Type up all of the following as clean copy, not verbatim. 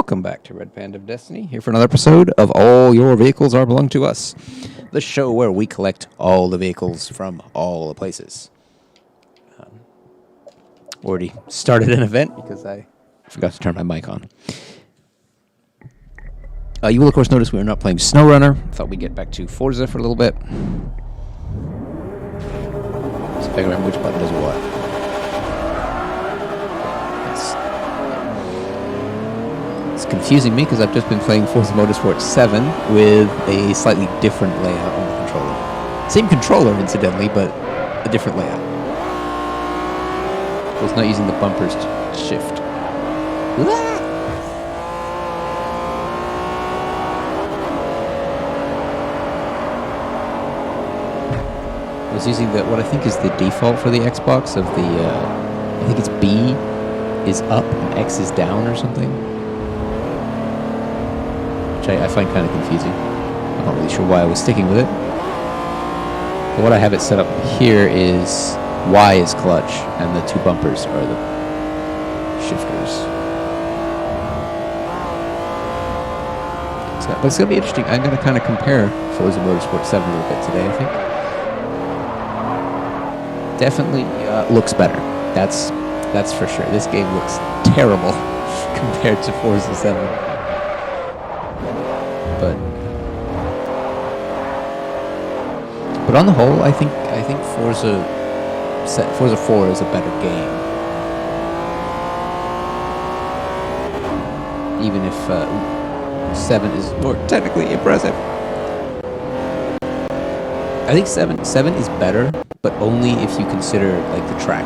welcome back to Red Band of Destiny, here for another episode of All Your Vehicles Are Belong to Us, the show where we collect all the vehicles from all the places. Already started an event because I forgot to turn my mic on. You will, of course, notice we are not playing SnowRunner. Thought we'd get back to Forza for a little bit. So I remember which button does what. It's confusing me because I've just been playing Forza Motorsport 7 with a slightly different layout on the controller. Same controller, incidentally, but a different layout. I was not using the bumpers to shift. I was using what I think is the default for the Xbox of the, I think it's B is up and X is down or something. Which I find kind of confusing. I'm not really sure why I was sticking with it. But what I have it set up here is Y is clutch and the two bumpers are the shifters. So, but it's going to be interesting. I'm going to kind of compare Forza Motorsport 7 a little bit today, I think. Definitely looks better. That's for sure. This game looks terrible compared to Forza 7. But on the whole, I think Forza 4 is a better game. Even if 7 is more technically impressive. I think 7 is better, but only if you consider like the track.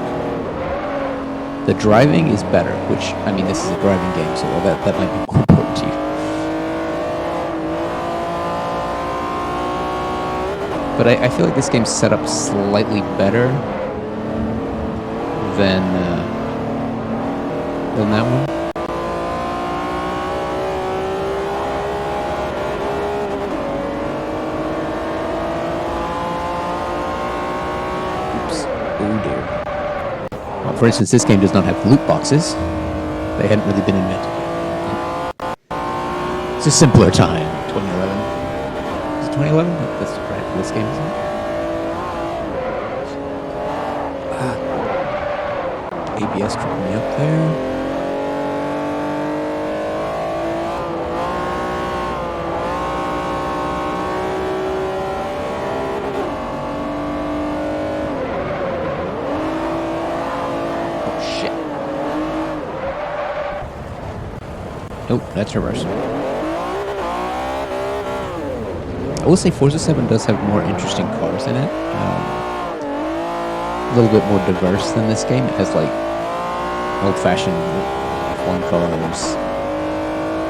The driving is better, which, I mean, this is a driving game, so that might be more important to you. But I feel like this game's set up slightly better than that one. For instance, this game does not have loot boxes. They hadn't really been invented yet. It's a simpler time, 2011. Is it 2011? That's right for this game, isn't it? ABS tripping me up there. Nope, that's reverse. I will say Forza 7 does have more interesting cars in it. A little bit more diverse than this game. It has like old-fashioned F1 cars.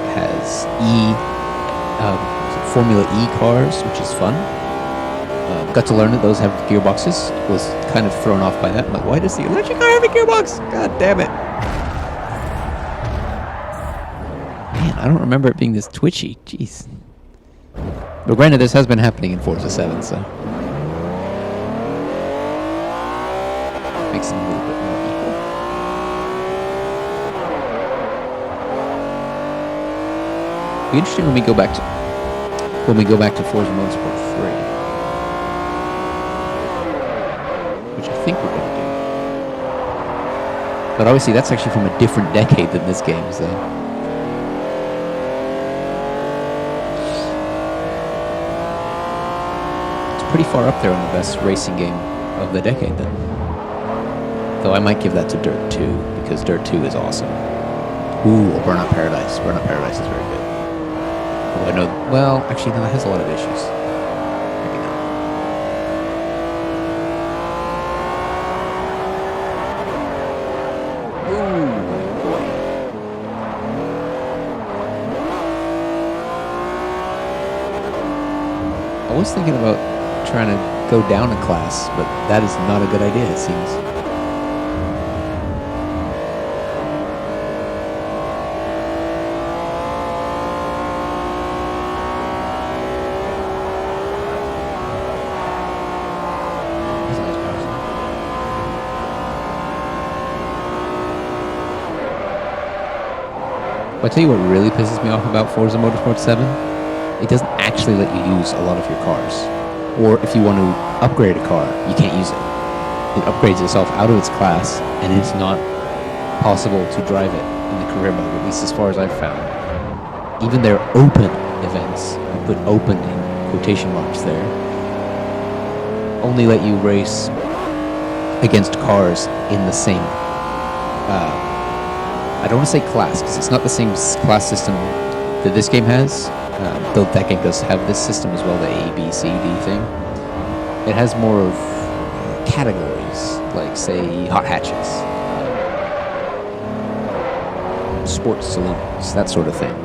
It has Formula E cars, which is fun. Got to learn that those have gearboxes. Was kind of thrown off by that. I'm like, why does the electric car have a gearbox? God damn it. I don't remember it being this twitchy. Jeez. But granted, this has been happening in Forza 7, so makes it a little bit more equal. It'll be interesting when we go back to Forza Motorsport 3, which I think we're going to do. But obviously, that's actually from a different decade than this game, so. Pretty far up there on the best racing game of the decade, then. Though I might give that to Dirt 2, because Dirt 2 is awesome. Ooh, Burnout Paradise. Burnout Paradise is very good. Oh, I know. Well, actually, no, it has a lot of issues. Maybe not. Ooh, boy. I was thinking about trying to go down a class, but that is not a good idea, it seems. But I tell you what really pisses me off about Forza Motorsport 7? It doesn't actually let you use a lot of your cars. Or if you want to upgrade a car, you can't use it. It upgrades itself out of its class, and it's not possible to drive it in the career mode, at least as far as I've found. Even their open events, I put open in quotation marks there, only let you race against cars in the same, I don't want to say class, because it's not the same class system that this game has, though that game does have this system as well, the A, B, C, D thing. It has more of categories, like, say, hot hatches, sports saloons, that sort of thing.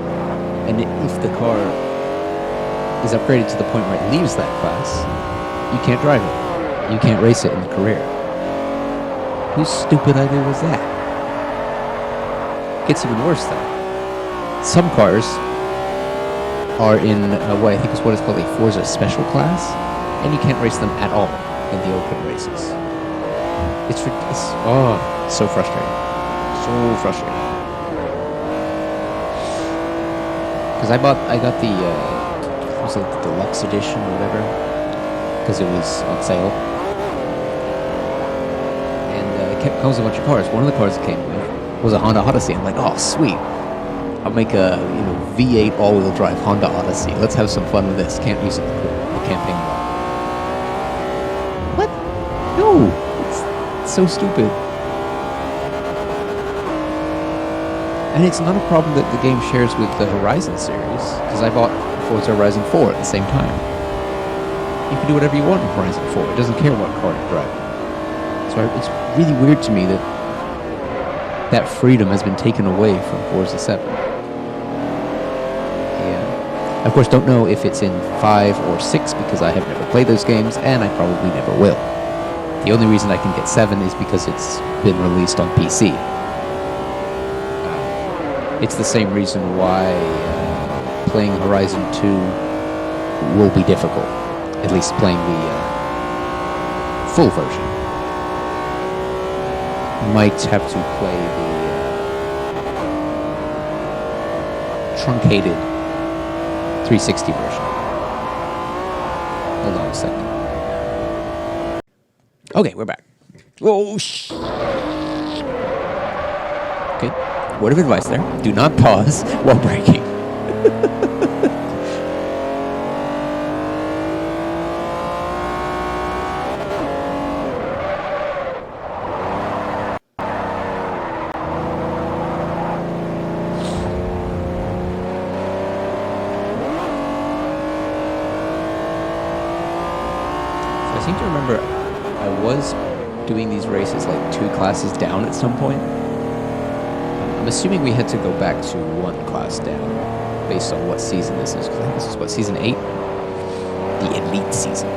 And if the car is upgraded to the point where it leaves that class, you can't drive it. You can't race it in the career. Whose stupid idea was that? It gets even worse, though. Some cars are in what I think is what is called a Forza special class, and you can't race them at all in the open races. It's so frustrating. So frustrating. Because I got the was it the deluxe edition or whatever, because it was on sale, and it comes with a bunch of cars. One of the cars it came with was a Honda Odyssey. I'm like, oh sweet, I'll make a V8 all-wheel drive Honda Odyssey. Let's have some fun with this. Can't use it in the campaign mode. What? No, it's so stupid. And it's not a problem that the game shares with the Horizon series, because I bought Forza Horizon 4 at the same time. You can do whatever you want in Horizon 4. It doesn't care what car you're driving. So it's really weird to me that that freedom has been taken away from Forza 7. Yeah. Of course, don't know if it's in 5 or 6, because I have never played those games, and I probably never will. The only reason I can get 7 is because it's been released on PC. It's the same reason why playing Horizon 2 will be difficult, at least playing the full version. Might have to play the truncated 360 version. Hold on a second. Okay, we're back. Oh, okay. Word of advice there. Do not pause while braking. So I seem to remember I was doing these races like 2 classes down at some point. I'm assuming we had to go back to 1 class down based on what season this is. Because I think this is, what, season 8? The Elite season.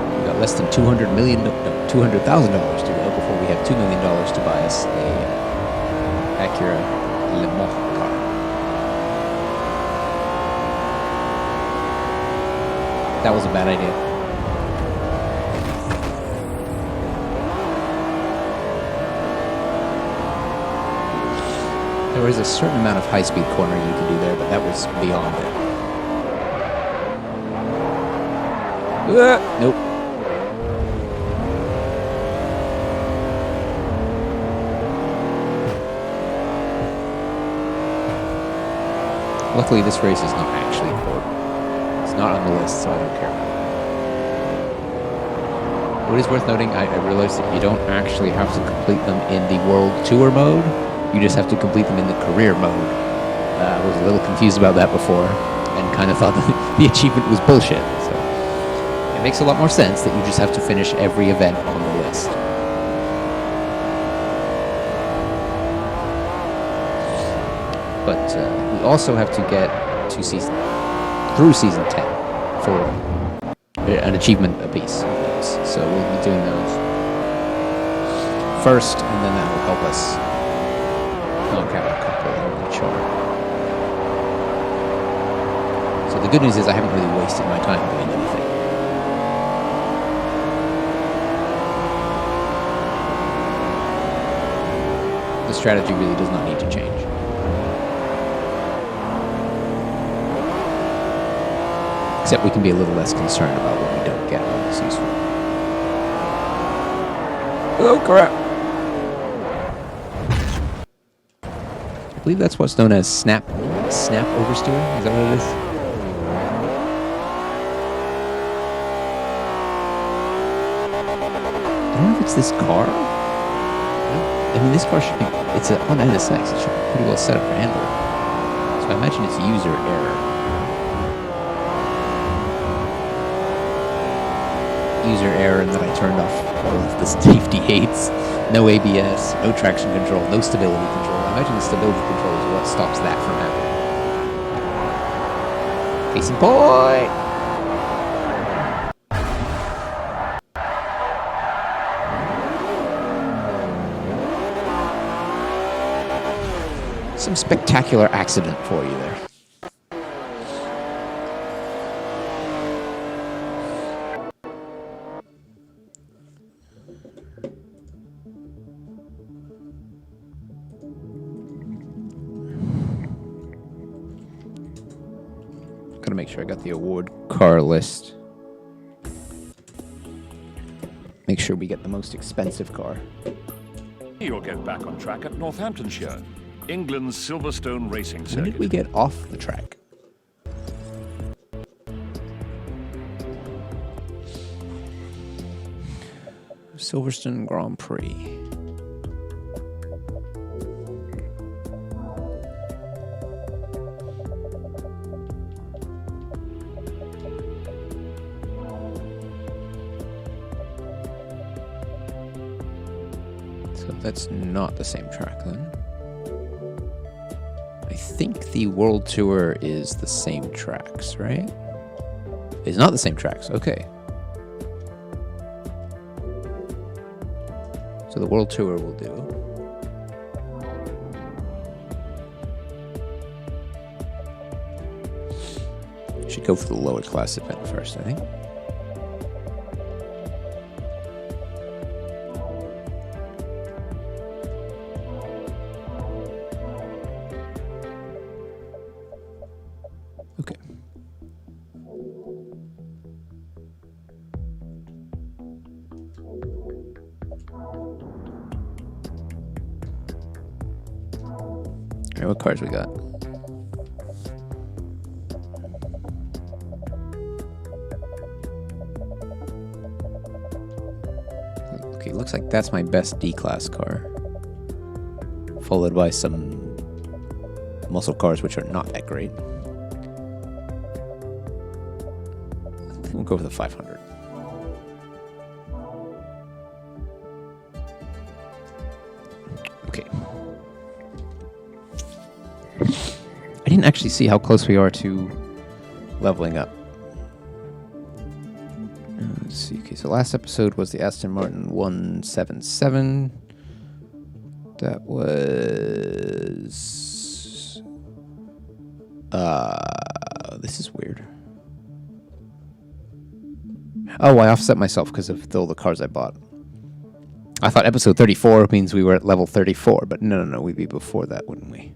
We got less than $200,000 to go before we have $2 million to buy us a Acura Le Mans. That was a bad idea. There was a certain amount of high-speed cornering you could do there, but that was beyond it. Nope. Luckily, this race is not actually important. Not on the list, so I don't care. What is worth noting, I realized that you don't actually have to complete them in the World Tour mode. You just have to complete them in the career mode. I was a little confused about that before, and kind of thought that the achievement was bullshit. So it makes a lot more sense that you just have to finish every event on the list. But we also have to get to through season 10 for an achievement apiece of those. So we'll be doing those first, and then that will help us knock out a couple in the chart. So So the good news is I haven't really wasted my time doing anything. The strategy really does not need to change. Except we can be a little less concerned about what we don't get when it's useful. Oh, crap! I believe that's what's known as snap oversteer. Is that what it is? I don't know if it's this car. I mean, this car should be, it's on NSX, it should be pretty well set up for handling. So I imagine it's user error. User error in that I turned off all of the safety aids. No ABS, no traction control, no stability control. I imagine the stability control is what stops that from happening. Case in point! Some spectacular accident for you there. Gotta make sure I got the award car list. Make sure we get the most expensive car. You'll get back on track at Northamptonshire, England's Silverstone racing circuit. When did we get off the track? Silverstone Grand Prix. So that's not the same track then. I think the World Tour is the same tracks, right? It's not the same tracks, okay. So the World Tour will do. Should go for the lower class event first, I think. Okay. All right, what cars we got? Okay, looks like that's my best D-class car. Followed by some muscle cars which are not that great. I think we'll go for the 500. Okay. I didn't actually see how close we are to leveling up. Let's see. Okay, so last episode was the Aston Martin 177. That was... this is weird. Oh, I offset myself because of all the cars I bought. I thought episode 34 means we were at level 34, but no, we'd be before that, wouldn't we?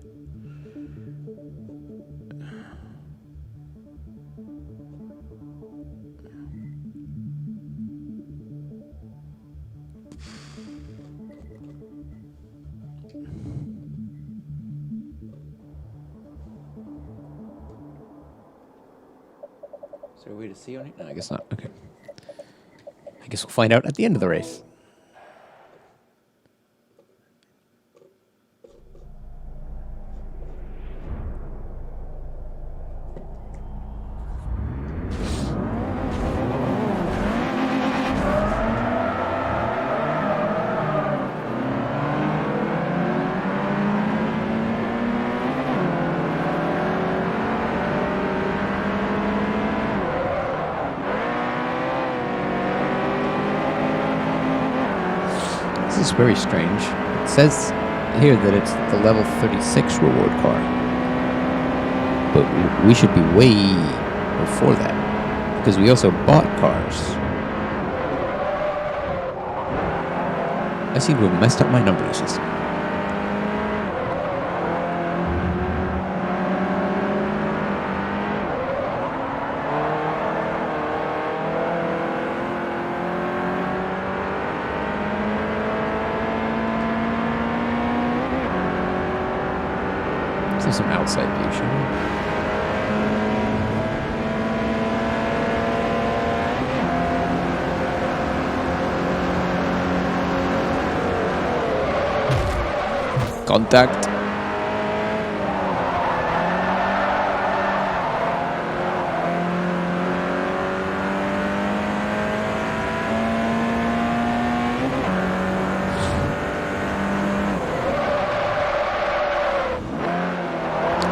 Is there a way to see on it? No, I guess not. Okay. I guess we'll find out at the end of the race. This is very strange. It says here that it's the level 36 reward car. But we should be way before that, because we also bought cars. I seem to have messed up my numbering system. Some outside view, shall we? Contact.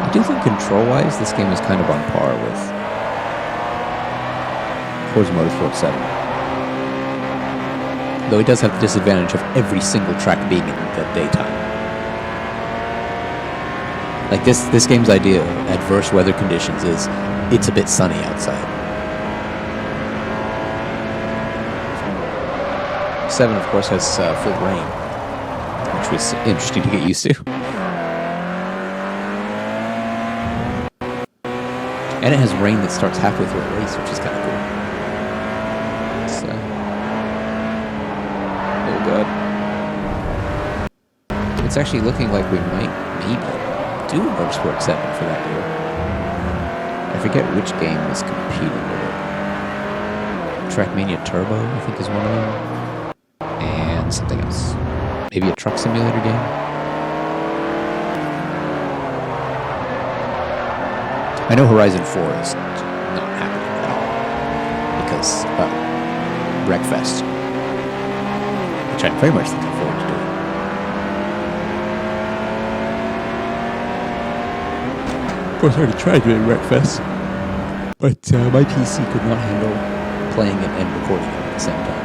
I do think control-wise, this game is kind of on par with Forza Motorsport 7. Though it does have the disadvantage of every single track being in the daytime. Like this game's idea of adverse weather conditions is it's a bit sunny outside. 7, of course, has full rain, which was interesting to get used to. And it has rain that starts halfway through a race, which is kind of cool. So, oh god. It's actually looking like we might maybe do Motorsport 7 for that year. I forget which game is competing with it. Trackmania Turbo, I think, is one of them. And something else. Maybe a truck simulator game? I know Horizon 4 is not happening at all because, well, Wreckfest, which I'm very much looking forward to doing. Of course, I already tried doing Wreckfest, but my PC could not handle playing it and recording it at the same time.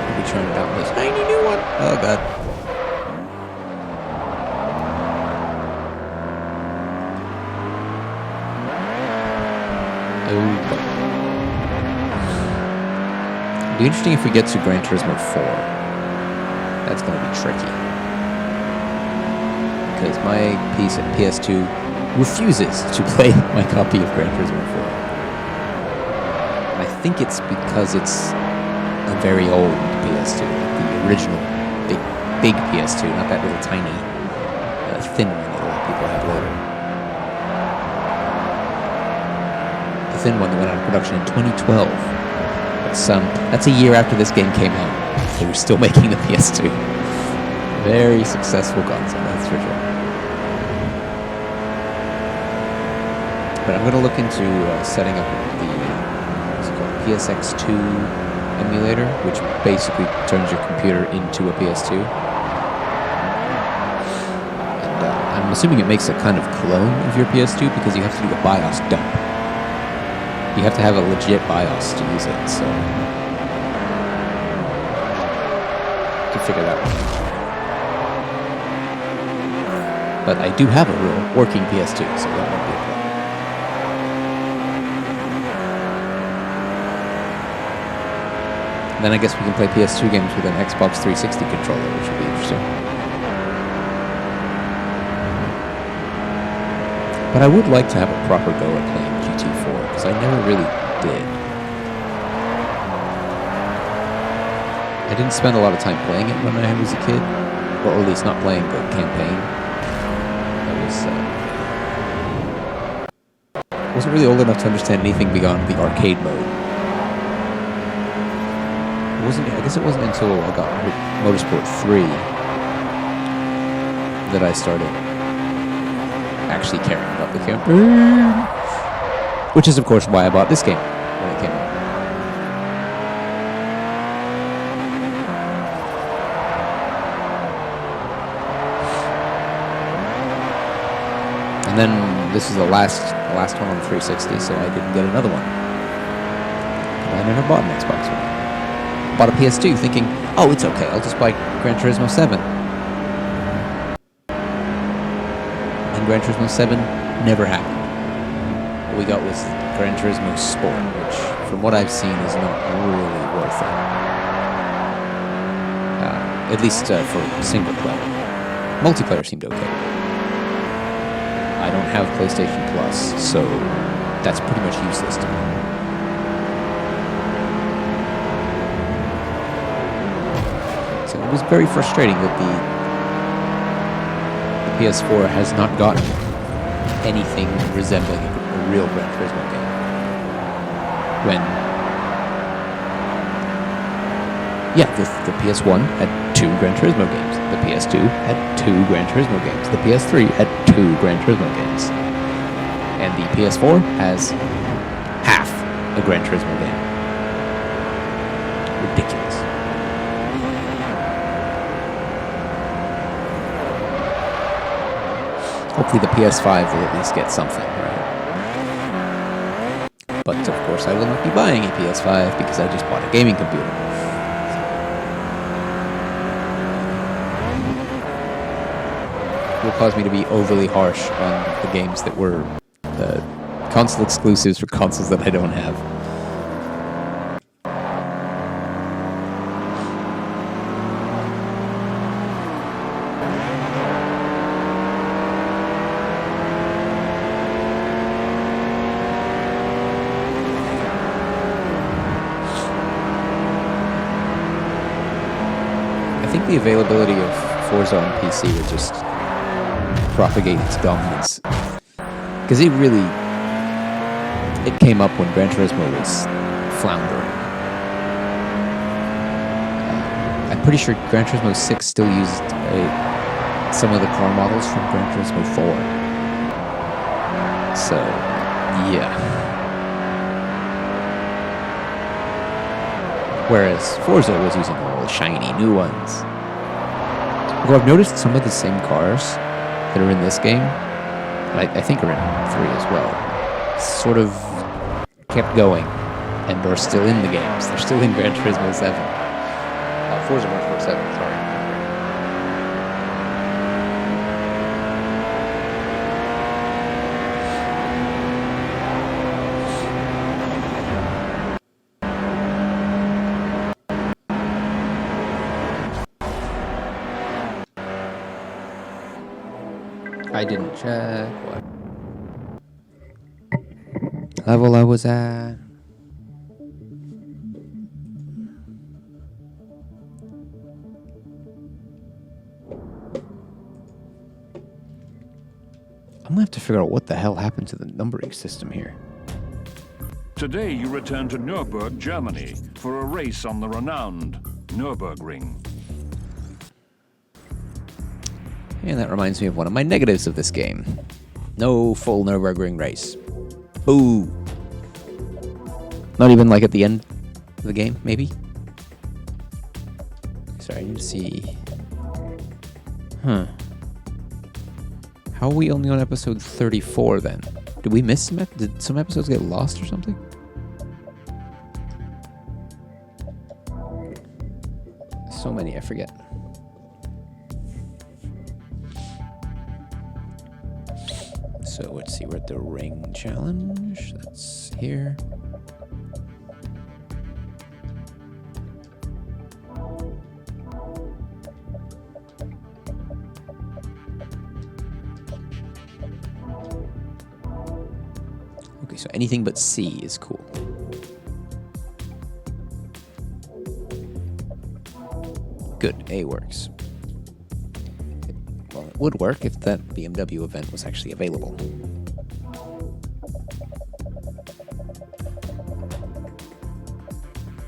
I'll be trying it out with this tiny new one. Oh god. It'll be interesting if we get to Gran Turismo 4. That's going to be tricky. Because my PS2 refuses to play my copy of Gran Turismo 4. I think it's because it's a very old PS2. The original big PS2, not that little tiny thin one that a lot of people have later. Thin one that went out of production in 2012. That's a year after this game came out. They were still making the PS2. Very successful console, that's for sure. But I'm going to look into setting up the what's it called, PSX2 emulator, which basically turns your computer into a PS2. And I'm assuming it makes a kind of clone of your PS2 because you have to do a BIOS dump. You have to have a legit BIOS to use it, so to figure that one out. But I do have a real working PS2, so that won't be a problem. Then I guess we can play PS2 games with an Xbox 360 controller, which would be interesting. But I would like to have a proper go at playing GT4, because I never really did. I didn't spend a lot of time playing it when I was a kid, or at least not playing the campaign. I wasn't really old enough to understand anything beyond the arcade mode. I guess it wasn't until I got Motorsport 3 that I started actually caring about the campaign. Which is, of course, why I bought this game when it came out. And then this is the last one on the 360, so I didn't get another one. I never bought an Xbox One. I bought a PS2 thinking, oh, it's okay, I'll just buy Gran Turismo 7. And Gran Turismo 7 never happened. What we got was Gran Turismo Sport, which, from what I've seen, is not really worth it. At least for single player. Multiplayer seemed okay. I don't have PlayStation Plus, so that's pretty much useless to me. So it was very frustrating that the PS4 has not gotten anything resembling a real Gran Turismo game. When, yeah, the PS1 had 2 Gran Turismo games. The PS2 had 2 Gran Turismo games. The PS3 had 2 Gran Turismo games. And the PS4 has half a Gran Turismo game. Ridiculous. Hopefully the PS5 will at least get something, right? But of course I will not be buying a PS5 because I just bought a gaming computer. It will cause me to be overly harsh on the games that were console exclusives for consoles that I don't have. I think the availability of Forza on PC would just propagate its dominance. Because it came up when Gran Turismo was floundering. I'm pretty sure Gran Turismo 6 still used some of the car models from Gran Turismo 4. So, yeah. Whereas Forza was using all the shiny new ones. Although I've noticed some of the same cars that are in this game, I think are in 3 as well, sort of kept going, and they're still in the games. They're still in Gran Turismo 7. Forza Motorsport 7, sorry. I didn't check what level I was at. I'm gonna have to figure out what the hell happened to the numbering system here. Today you return to Nürburgring, Germany, for a race on the renowned Nürburgring. And that reminds me of one of my negatives of this game. No full Nürburgring race. Boo! Not even like at the end of the game, maybe? Sorry, I need to see... Huh. How are we only on episode 34 then? Did we miss some did some episodes get lost or something? So many, I forget. So let's see, we're at the ring challenge. That's here. Okay, so anything but C is cool. Good, A works. Well, it would work if that BMW event was actually available.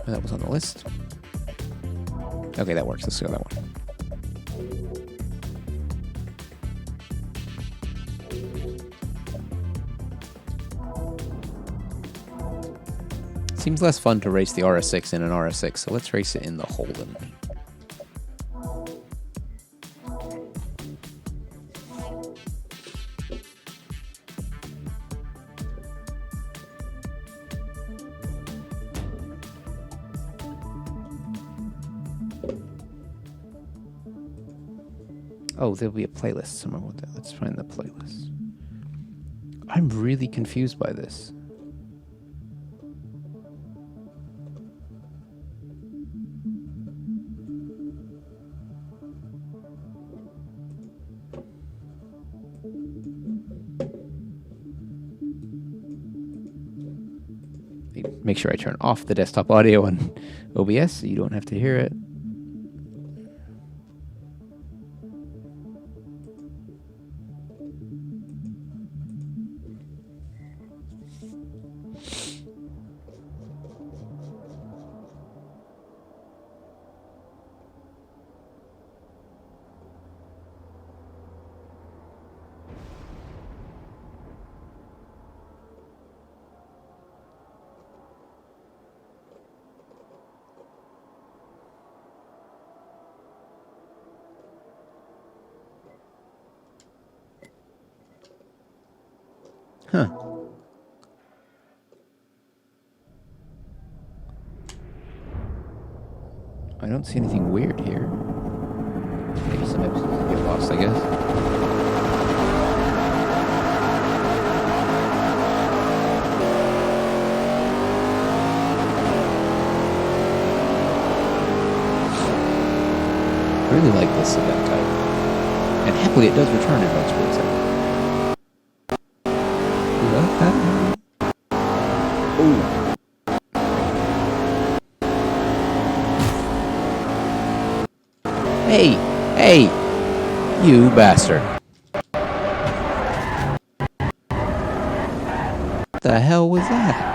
Oh, that was on the list. Okay, that works. Let's go that one. Seems less fun to race the RS6 in an RS6, so let's race it in the Holden. Oh, there'll be a playlist somewhere with that. Let's find the playlist. I'm really confused by this. Make sure I turn off the desktop audio on OBS so you don't have to hear it. Huh. I don't see anything weird here. Maybe some episodes get lost, I guess. I really like this event type. And happily it does return in Motorsport. Oh. Hey! Hey! You bastard. What the hell was that?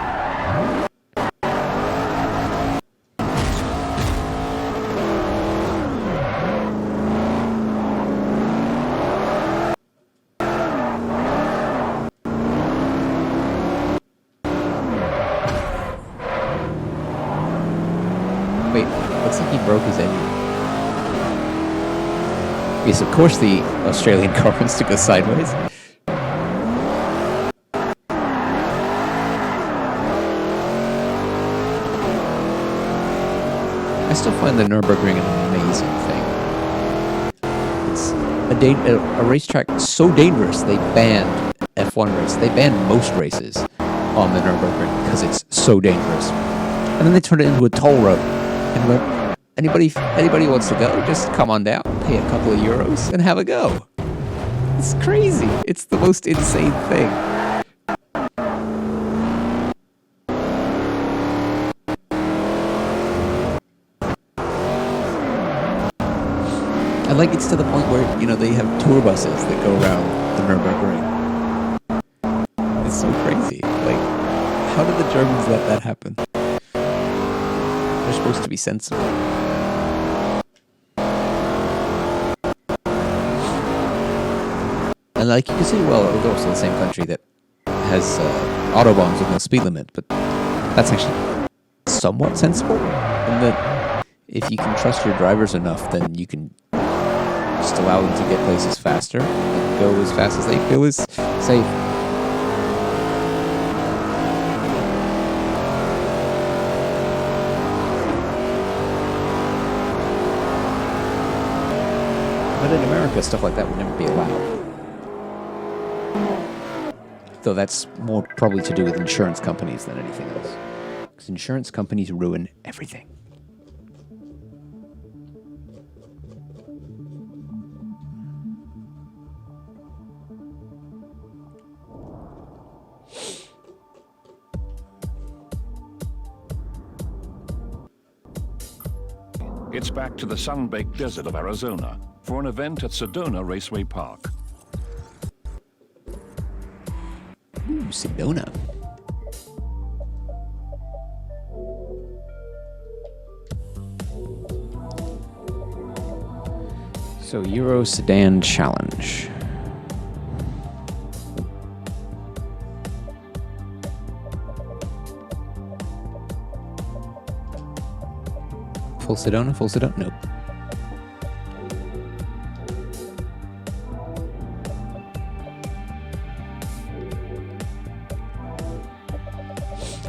Wait, looks like he broke his engine. Yes, of course the Australian car wants to go sideways. I still find the Nürburgring an amazing thing. It's a racetrack so dangerous they banned F1 races. They banned most races on the Nürburgring because it's so dangerous. And then they turned it into a toll road. And went, anybody wants to go, just come on down, pay a couple of euros, and have a go. It's crazy. It's the most insane thing. And like it's to the point where, you know, they have tour buses that go around the Nürburgring. It's so crazy. Like, how did the Germans let that happen? They're supposed to be sensible. And like you can say, well, we're also the same country that has autobahns with no speed limit, but that's actually somewhat sensible. And that if you can trust your drivers enough, then you can just allow them to get places faster and go as fast as they feel is safe. But in America, stuff like that would never be allowed. Though that's more probably to do with insurance companies than anything else. Because insurance companies ruin everything. It's back to the sun-baked desert of Arizona for an event at Sedona Raceway Park. Ooh, Sedona. So, Euro Sedan Challenge. Full Sedona? Full Sedona? Nope.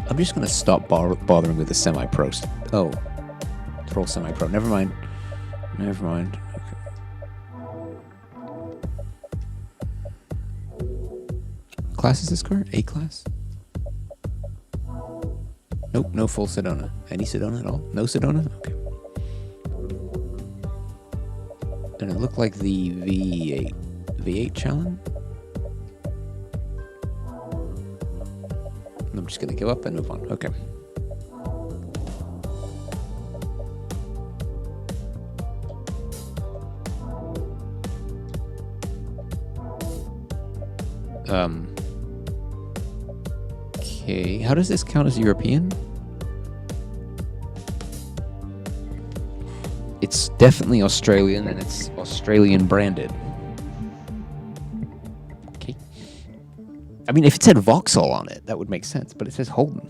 I'm just going to stop bothering with the semi-pro. Oh. Throw semi-pro. Never mind. Never mind. Okay. class is this car? A class? Nope, no full Sedona. Any Sedona at all? No Sedona? Okay. And it looked like the V8. V8 challenge? I'm just gonna give up and move on. Okay. Okay, how does this count as European? It's definitely Australian, and it's Australian branded. Okay. I mean, if it said Vauxhall on it, that would make sense, but it says Holden.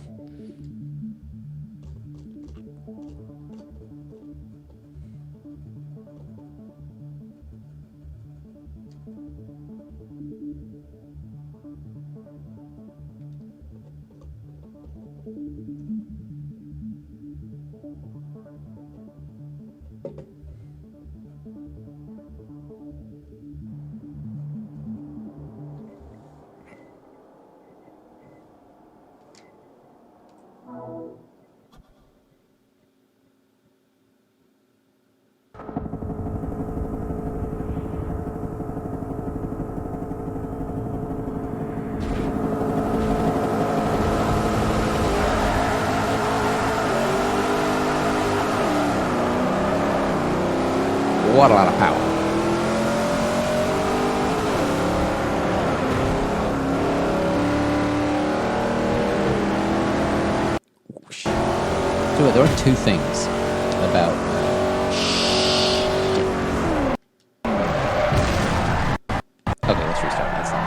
What a lot of power. Whoosh. So there are two things about okay, let's restart. That's not.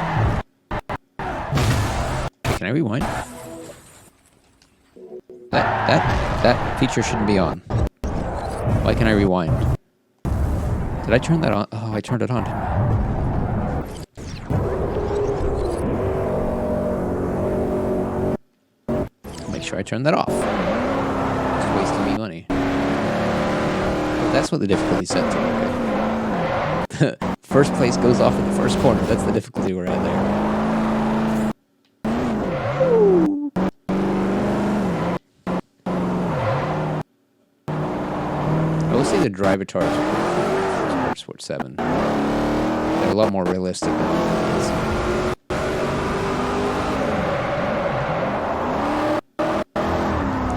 Can I rewind? That feature shouldn't be on. Why can I rewind? Did I turn that on? Oh, I turned it on, didn't I? Make sure I turn that off. It's wasting me money. Oh, that's what the difficulty set to. Okay. First place goes off in the first corner. That's the difficulty we're at there. I will say the driver tars Motorsport 7. They're a lot more realistic than these.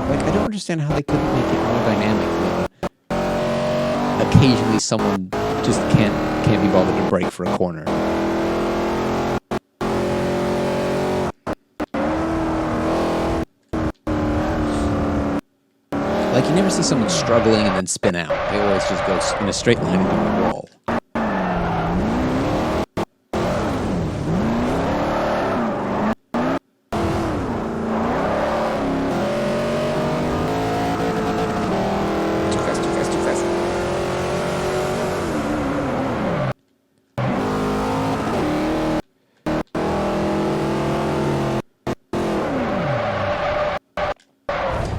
Like, I don't understand how they couldn't make it more dynamic when occasionally someone just can't be bothered to brake for a corner. Like, you never see someone struggling and then spin out. They always just go in a straight line into the wall. Too fast, too fast, too fast.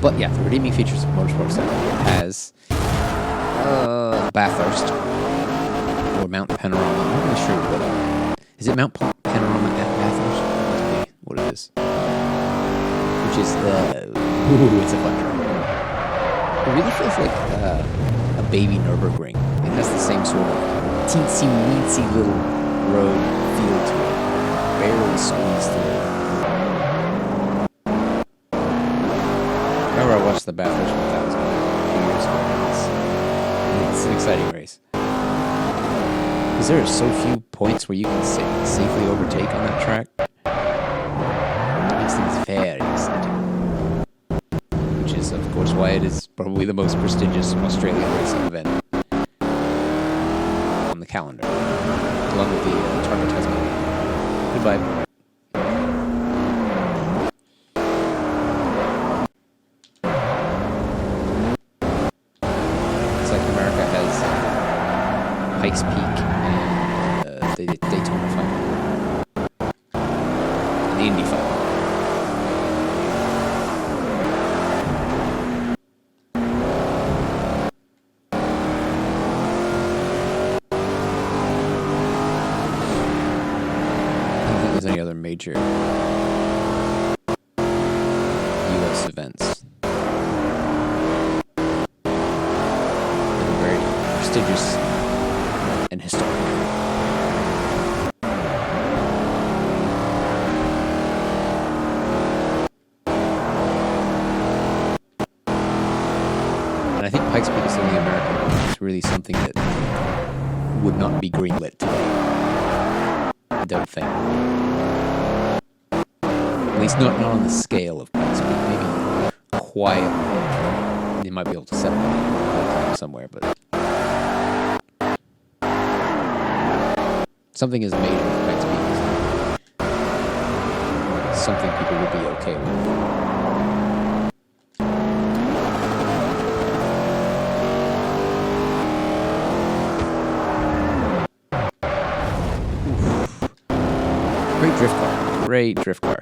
But yeah, the redeeming features of Motorsport 7 has Bathurst or Mount Panorama. I'm not really sure what is it. Mount Panorama at Bathurst? That must be what it is. Which is it's a fun track. It really feels like a baby Nürburgring. It has the same sort of teensy weensy little road feel to it. Barely squeezed through it. I watched the Bathurst 1000 a few years ago. It's an exciting race. Because there are so few points where you can safely overtake on that track. It makes things very exciting. Which is, of course, why it is probably the most prestigious Australian racing event on the calendar. Along with the Targa Tasmania. Goodbye. Pikes Peak and the Daytona 500 and the Indy 500. I don't think there's any other major those events. They're very prestigious and historic. And I think Pikes Peak is the only American one. It's really something that would not be greenlit today. I don't think. At least not on the scale of Pikes Peak. Maybe quietly. They might be able to set up somewhere, but something as major as Pikes Peak is something people would be okay with. Great drift car. Great drift car.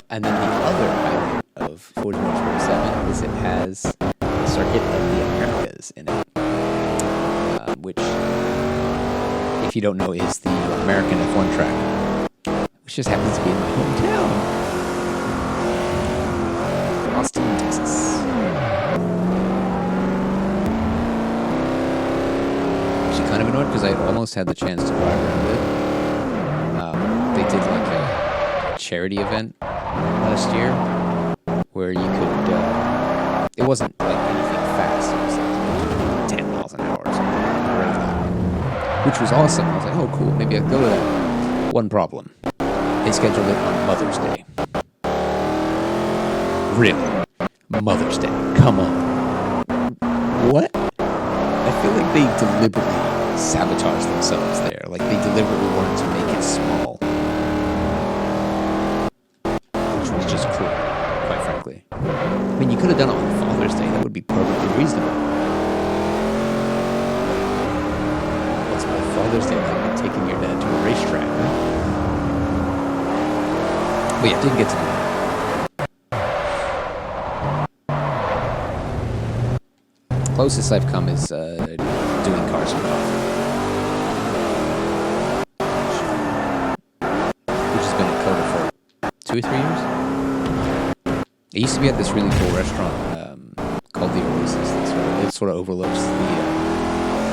And then the other highlight of Forza Motorsport 7 is it has the Circuit of the Americas in it. Which, if you don't know, is the American F1 track. Which just happens to be in my hometown. Austin, Texas. Actually, kind of annoyed because I almost had the chance to drive around it. They did like a charity event last year where you could. It wasn't like anything fast. It was like 10 miles an hour or something, which was awesome. I was like, oh, cool. Maybe I'll go to that. One problem: they scheduled it on Mother's Day. Really? Mother's Day. Come on. What? I feel like they deliberately sabotaged themselves there. Like they deliberately wanted to make it small. Which was just cruel, quite frankly. I mean, you could have done it on Father's Day. That would be perfectly reasonable. What's my Father's Day like taking your dad to a racetrack, huh? But yeah, didn't get to do that. Closest I've come is doing cars for golf, which has been in Coda for 2 or 3 years. It used to be at this really cool restaurant called the Oasis. It sort of overlooks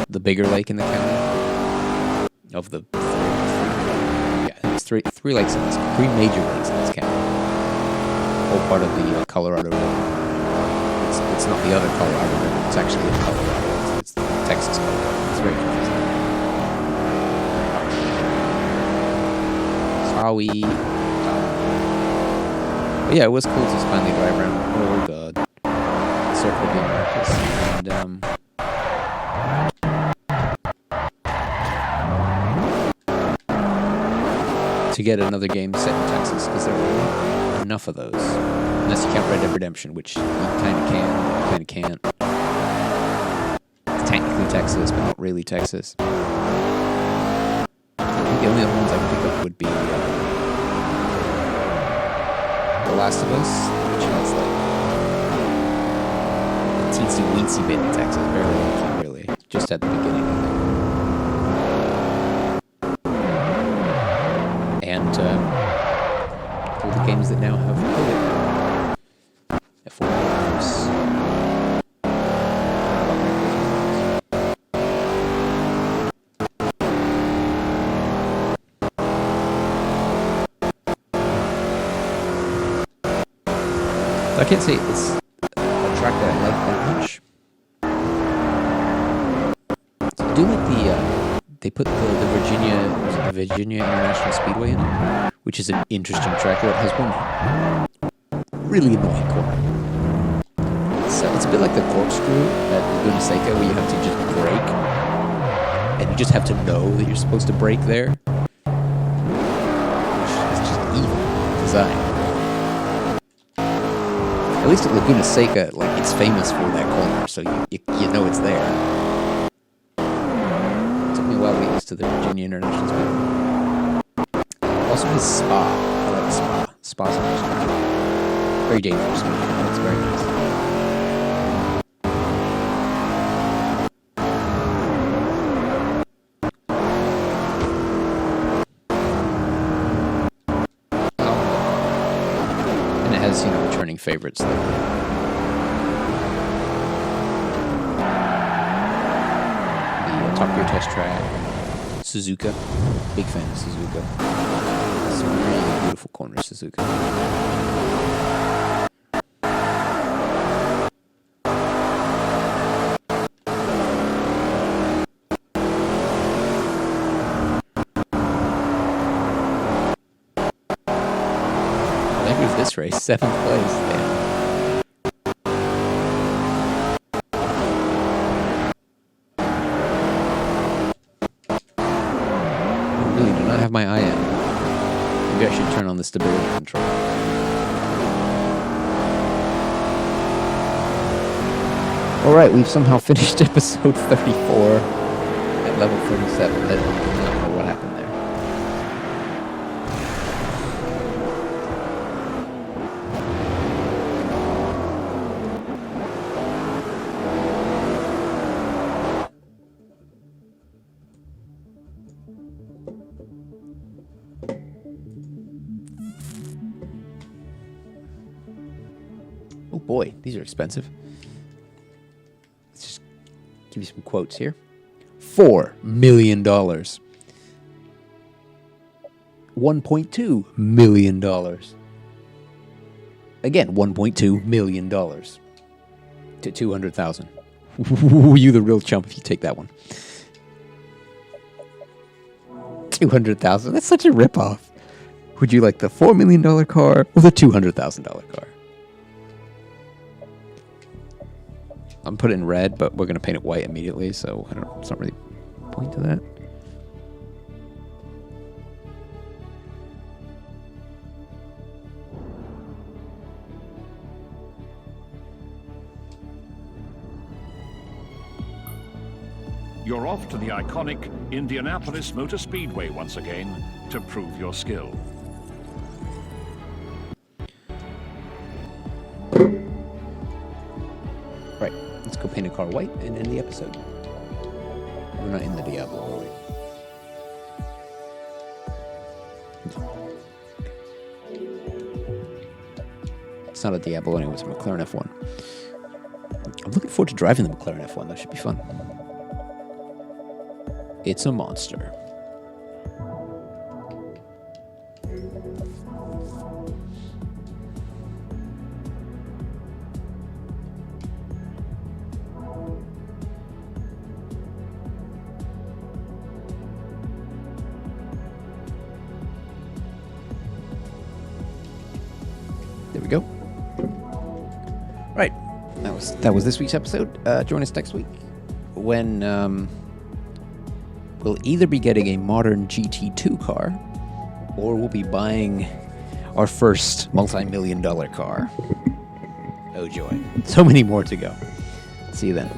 the bigger lake in the county of the I think it's three lakes in this, 3 major lakes in this county. Whole part of the Colorado River. It's not the other Colorado River. It's actually in Colorado. It's the Texas Colorado. It's very confusing. Sorry. But yeah, it was cool to finally drive around. Oh god, Circle of the Americas, and to get another game set in Texas because there were enough of those. Unless you count Red Dead Redemption, which you kind of can, kind of can't. It's technically Texas, but not really Texas. I think the only other ones I can think of would be The Last of Us, which has like a teensy-weensy bit in Texas, barely anything really, just at the beginning, I think. And all the games that now have COVID. F1 games. I can't say it's a track that I like that much. I do like they put the Virginia International Speedway in it, which is an interesting track where it has one really annoying corner. It's a bit like the corkscrew at Laguna Seca where you have to just brake, and you just have to know that you're supposed to brake there. It's just evil design. At least at Laguna Seca, like it's famous for that corner, so you know it's there. It took me a while to get used to the Virginia International Speedway. Also has Spa. I like Spa. Spa's a nice track. Very dangerous, but it's very nice. has, returning favorites. The Top Gear Test Track, Suzuka. Big fan of Suzuka. Some really beautiful corners, Suzuka. This race, 7th place. Damn. I really do not have my eye in. Maybe I should turn on the stability control. Alright, we've somehow finished episode 34 at level 37. I don't know what happened there. Oh boy, these are expensive. Let's just give you some quotes here. $4 million. $1.2 million. Again, $1.2 million. To 200,000. You the real chump if you take that one. 200,000. That's such a ripoff. Would you like the $4 million car or the $200,000 car? I'm putting it in red, but we're going to paint it white immediately, so I don't know. It's not really a point to that. You're off to the iconic Indianapolis Motor Speedway once again to prove your skill. Right, let's go paint a car white and end the episode. We're not in the Diablo, are we? It's not a Diablo anyway, it's a McLaren F1. I'm looking forward to driving the McLaren F1, that should be fun. It's a monster. There we go. Right. That was this week's episode. Join us next week when we'll either be getting a modern GT2 car or we'll be buying our first multi-million-dollar car. Oh joy. So many more to go. See you then.